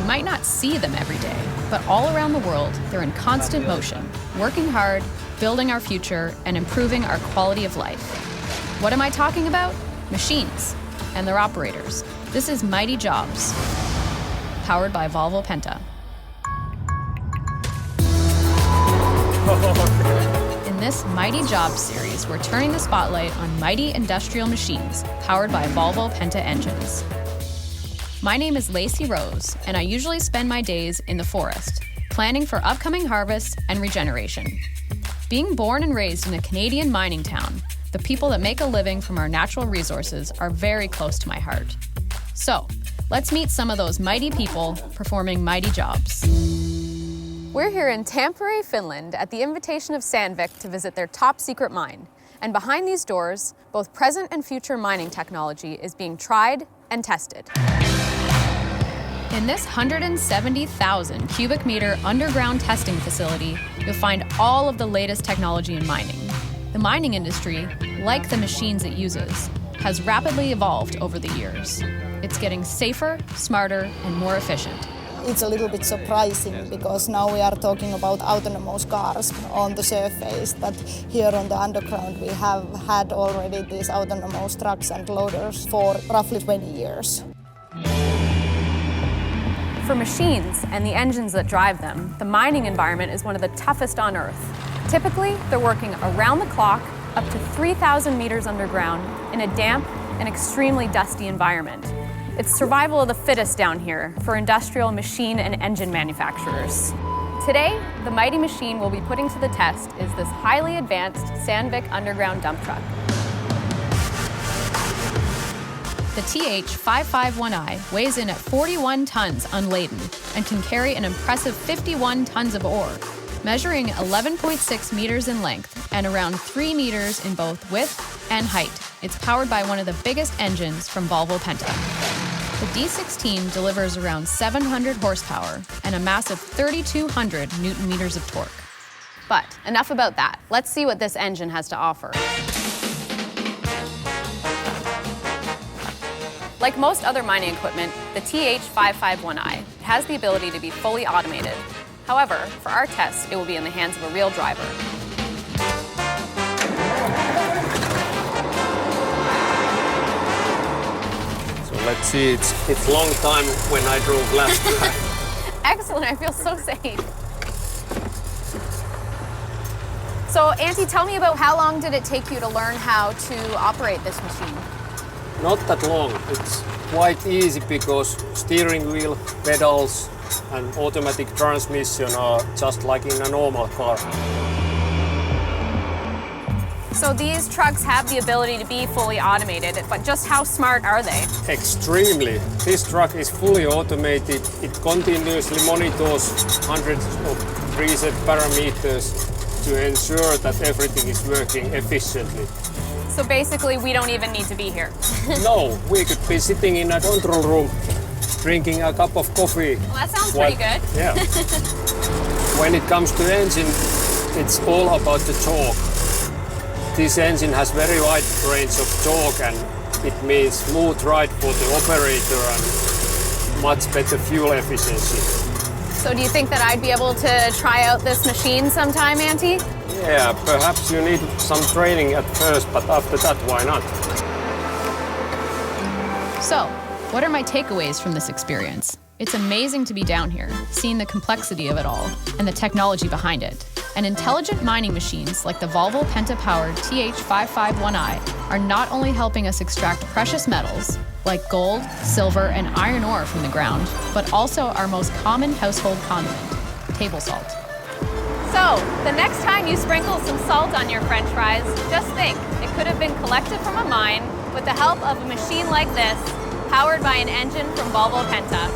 might not see them every day, but all around the world, they're in constant motion, working hard, building our future, and improving our quality of life. What am I talking about? Machines and their operators. This is Mighty Jobs, powered by Volvo Penta. In this Mighty Jobs series, we're turning the spotlight on mighty industrial machines powered by Volvo Penta engines. My name is Lacey Rose, and I usually spend my days in the forest, planning for upcoming harvests and regeneration. Being born and raised in a Canadian mining town, the people that make a living from our natural resources are very close to my heart. So, let's meet some of those mighty people performing mighty jobs. We're here in Tampere, Finland, at the invitation of Sandvik to visit their top secret mine. And behind these doors, both present and future mining technology is being tried and tested. In this 170,000 cubic meter underground testing facility, you'll find all of the latest technology in mining. The mining industry, like the machines it uses, has rapidly evolved over the years. It's getting safer, smarter, and more efficient. It's a little bit surprising because now we are talking about autonomous cars on the surface, that here on the underground we have had already these autonomous trucks and loaders for roughly 20 years. For machines and the engines that drive them, the mining environment is one of the toughest on Earth. Typically, they're working around the clock, up to 3,000 meters underground, in a damp and extremely dusty environment. It's survival of the fittest down here for industrial machine and engine manufacturers. Today, the mighty machine we'll be putting to the test is this highly advanced Sandvik underground dump truck. The TH551i weighs in at 41 tons unladen and can carry an impressive 51 tons of ore, measuring 11.6 meters in length and around 3 meters in both width and height. It's powered by one of the biggest engines from Volvo Penta. The D16 delivers around 700 horsepower and a massive 3,200 newton meters of torque. But enough about that. Let's see what this engine has to offer. Like most other mining equipment, the TH551i has the ability to be fully automated. However, for our test, it will be in the hands of a real driver. So let's see, it's long time when I drove last time. Excellent, I feel so safe. So, Auntie, tell me about how long did it take you to learn how to operate this machine? Not that long. It's quite easy because steering wheel, pedals, and automatic transmission are just like in a normal car. So these trucks have the ability to be fully automated, but just how smart are they? Extremely. This truck is fully automated. It continuously monitors hundreds of preset parameters to ensure that everything is working efficiently. So basically, we don't even need to be here. No, we could be sitting in a control room, drinking a cup of coffee. Well, that sounds pretty good. Yeah. When it comes to engine, it's all about the torque. This engine has very wide range of torque, and it means smooth ride for the operator and much better fuel efficiency. So do you think that I'd be able to try out this machine sometime, Auntie? Yeah, perhaps you need some training at first, but after that, why not? So, what are my takeaways from this experience? It's amazing to be down here, seeing the complexity of it all and the technology behind it. And intelligent mining machines like the Volvo Penta-powered TH551i are not only helping us extract precious metals like gold, silver, and iron ore from the ground, but also our most common household condiment, table salt. So, the next time you sprinkle some salt on your French fries, just think, it could have been collected from a mine with the help of a machine like this, powered by an engine from Volvo Penta.